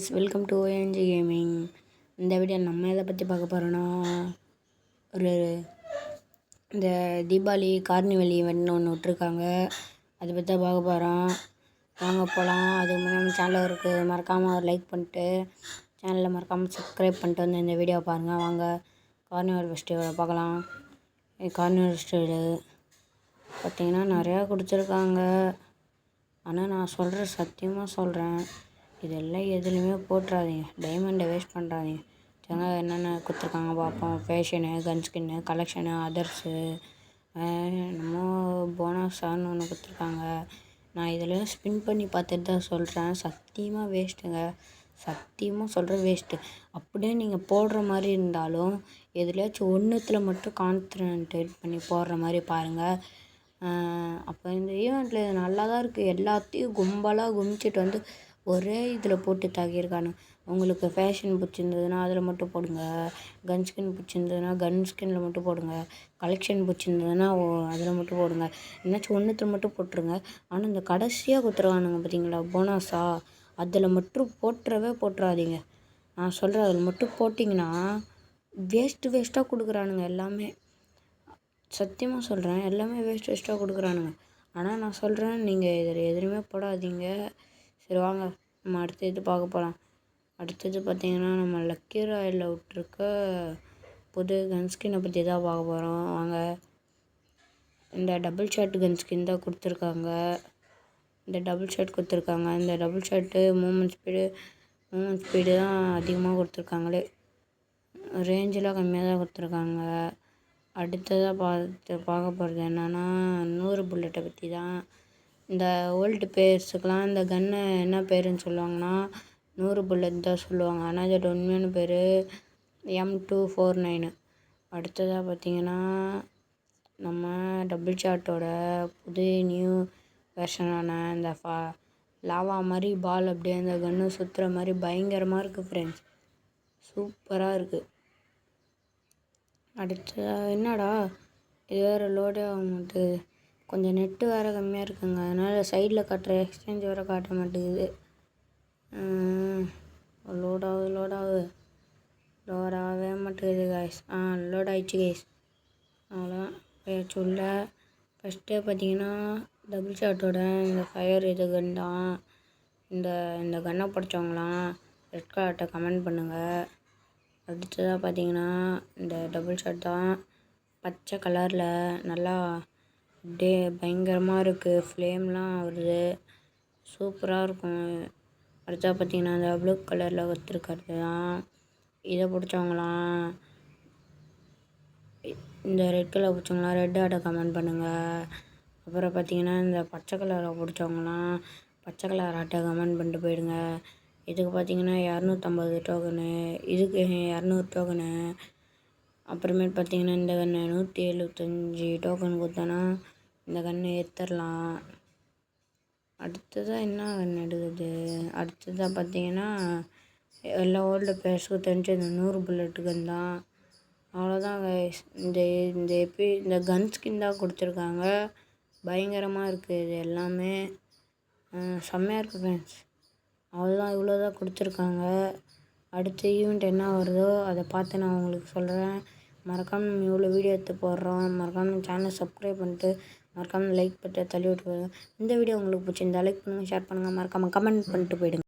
Guys, welcome to ONG gaming. இந்த video நம்ம எதை பற்றி பார்க்க போகிறோன்னா, ஒரு இந்த தீபாவளி கார்னிவல் ஈவெண்ட்னு ஒன்று விட்ருக்காங்க. அதை பற்றி தான் பார்க்க போகிறோம். வாங்க போகலாம். அதுக்கு முன்னாடி நம்ம சேனலில் இருக்குது, மறக்காமல் ஒரு லைக் பண்ணிட்டு சேனலில் மறக்காமல் சப்ஸ்கிரைப் பண்ணிட்டு வந்து இந்த வீடியோவை பாருங்கள். வாங்க கார்னிவல் ஃபெஸ்டிவலை பார்க்கலாம். கார்னிவல் ஃபெஸ்டிவல் பார்த்திங்கன்னா நிறையா கொடுத்துருக்காங்க. ஆனால் நான் சொல்கிற சத்தியமாக சொல்கிறேன், இதெல்லாம் எதுலேயுமே போட்டுறாதீங்க. டைமண்டை வேஸ்ட் பண்ணுறாதீங்க. சரிங்க, என்னென்ன கொடுத்துருக்காங்க பார்ப்போம். ஃபேஷனு, கன் ஸ்கின்னு, கலெக்ஷனு, அதர்ஸு, என்னமோ போனஸான்னு ஒன்று கொடுத்துருக்காங்க. நான் இதில் ஸ்பின் பண்ணி பார்த்துட்டு தான் சொல்கிறேன். சத்தியமாக வேஸ்ட்டுங்க. சத்தியமாக சொல்கிறேன் வேஸ்ட்டு. அப்படியே நீங்கள் போடுற மாதிரி இருந்தாலும் எதுலையாச்சும் ஒன்றுத்தில் மட்டும் கான்சன்ட்ரேட் பண்ணி போடுற மாதிரி பாருங்கள். அப்போ இந்த ஈவெண்ட்டில் இது நல்லா தான் இருக்குது. எல்லாத்தையும் கும்பலாக குமிச்சிட்டு வந்து ஒரே இதில் போட்டு தாக்கியிருக்கானு. உங்களுக்கு ஃபேஷன் பிடிச்சிருந்ததுன்னா அதில் மட்டும் போடுங்க. கன் ஸ்கின் பிடிச்சிருந்ததுன்னா கன் ஸ்கின்னில் மட்டும் போடுங்க. கலெக்ஷன் பிடிச்சிருந்ததுன்னா அதில் மட்டும் போடுங்க. என்னாச்சும் ஒன்றுத்தில் மட்டும் போட்டுருங்க. ஆனால் இந்த கடைசியாக கொடுத்துருவானுங்க பார்த்தீங்களா, போனஸா, அதில் மட்டும் போட்டுறாதீங்க. நான் சொல்கிறேன், அதில் மட்டும் போட்டிங்கன்னா வேஸ்ட்டாக கொடுக்குறானுங்க எல்லாமே. சத்தியமாக சொல்கிறேன், எல்லாமே வேஸ்ட்டாக கொடுக்குறானுங்க. ஆனால் நான் சொல்கிறேன், நீங்கள் இதில் எதுவுமே போடாதீங்க. சரி வாங்க நம்ம அடுத்த இது பார்க்க போகலாம். அடுத்தது பார்த்திங்கன்னா, நம்ம லக்கி ராயலில் விட்ருக்க புது கன் ஸ்கின்னை பற்றி தான் பார்க்க போகிறோம். வாங்க. இந்த டபுள் ஷாட் கன் ஸ்கின் தான் கொடுத்துருக்காங்க. இந்த டபுள் ஷாட்டு மூமெண்ட் ஸ்பீடு தான் அதிகமாக கொடுத்துருக்காங்களே. ரேஞ்செலாம் கம்மியாக தான் கொடுத்துருக்காங்க. அடுத்ததாக பார்க்க போகிறது என்னென்னா, 100 புல்லட்டை பற்றி தான். இந்த ஓல்டு பேர்ஸுக்கெலாம் இந்த கன்னை என்ன பேருன்னு சொல்லுவாங்கன்னா 100 புல்லட் தான் சொல்லுவாங்க. ஆனால் இதோட உண்மையான பேர் M249. அடுத்ததாக பார்த்திங்கன்னா, நம்ம டபுள் ஷாட்டோட புது நியூ வெர்ஷனான இந்த லாவா மாதிரி பால் அப்படியே அந்த கன்று சுற்றுற மாதிரி பயங்கரமாக இருக்குது ஃப்ரெண்ட்ஸ். சூப்பராக இருக்குது. அடுத்ததாக என்னடா இது வேறு லோடே ஆக மாட்டேங்குது. கொஞ்சம் நெட்டு வேறு கம்மியாக இருக்குங்க. அதனால் சைடில் காட்டுற எக்ஸ்சேஞ்ச் வேறு காட்ட மாட்டேங்குது. லோடாகவே மாட்டேங்குது கைஸ். லோட் ஆகிடுச்சு கைஸ். அவ்வளோதான் பேச்சு இல்லை. ஃபஸ்ட்டே பார்த்தீங்கன்னா டபுள் ஷாட்டோட இந்த ஃபயர் இது கன் தான். இந்த கன்னை படித்தவங்களாம் ரெட் கலர்கிட்ட கமெண்ட் பண்ணுங்கள். அடுத்ததாக பார்த்தீங்கன்னா இந்த டபுள் ஷாட் தான். பச்சை கலரில் நல்லா அப்படியே பயங்கரமாக இருக்குது. ஃப்ளேம்லாம் வருது, சூப்பராக இருக்கும். அடுத்ததாக பார்த்தீங்கன்னா இந்த ப்ளூ கலரில் கொடுத்துருக்கிறது தான். இதை பிடிச்சவங்களாம் இந்த ரெட் கலர் பிடிச்சவங்களாம் ரெட் ஆட்டை கமெண்ட் பண்ணுங்கள். அப்புறம் பார்த்தீங்கன்னா இந்த பச்சை கலரை பிடிச்சவங்களாம் பச்சை கலர் ஆட்டை கமெண்ட் பண்ணிட்டு போயிடுங்க. இதுக்கு பார்த்தீங்கன்னா 250 டோக்கனு, இதுக்கு 200 டோக்கனு. அப்புறமேட்டு பார்த்தீங்கன்னா இந்த கன்று 175 டோக்கன் கொடுத்தோன்னா இந்த கன்று ஏற்றரலாம். அடுத்ததாக என்ன கன்று எடுக்குது? அடுத்ததாக பார்த்தீங்கன்னா எல்லா ஓல்டு பிளேயர்ஸுக்கும் தெரிஞ்ச இந்த 100 புல்லட்டு கன் தான். அவ்வளோதான் கைஸ். இந்த கன் ஸ்கின் தான் கொடுத்துருக்காங்க. பயங்கரமாக இருக்குது. இது எல்லாமே செம்மையாக இருக்குது ஃப்ரெண்ட்ஸ். அவ்வளோதான், இவ்வளோ தான் கொடுத்துருக்காங்க. அடுத்த ஈவெண்ட் என்ன வருதோ அதை பார்த்து நான் உங்களுக்கு சொல்கிறேன். மறக்காமல் நம்ம இவ்வளோ வீடியோ எடுத்து போடுறோம். மறக்காமல் சேனலை சப்ஸ்கிரைப் பண்ணிட்டு மறக்காமல் லைக் பண்ணிட்டு தள்ளி விட்டு போயிடுங்க. இந்த வீடியோ உங்களுக்கு பிடிச்சிருந்தா லைக் பண்ணுங்கள், ஷேர் பண்ணுங்கள், மறக்காமல் கமெண்ட் பண்ணிட்டு போயிடுங்க.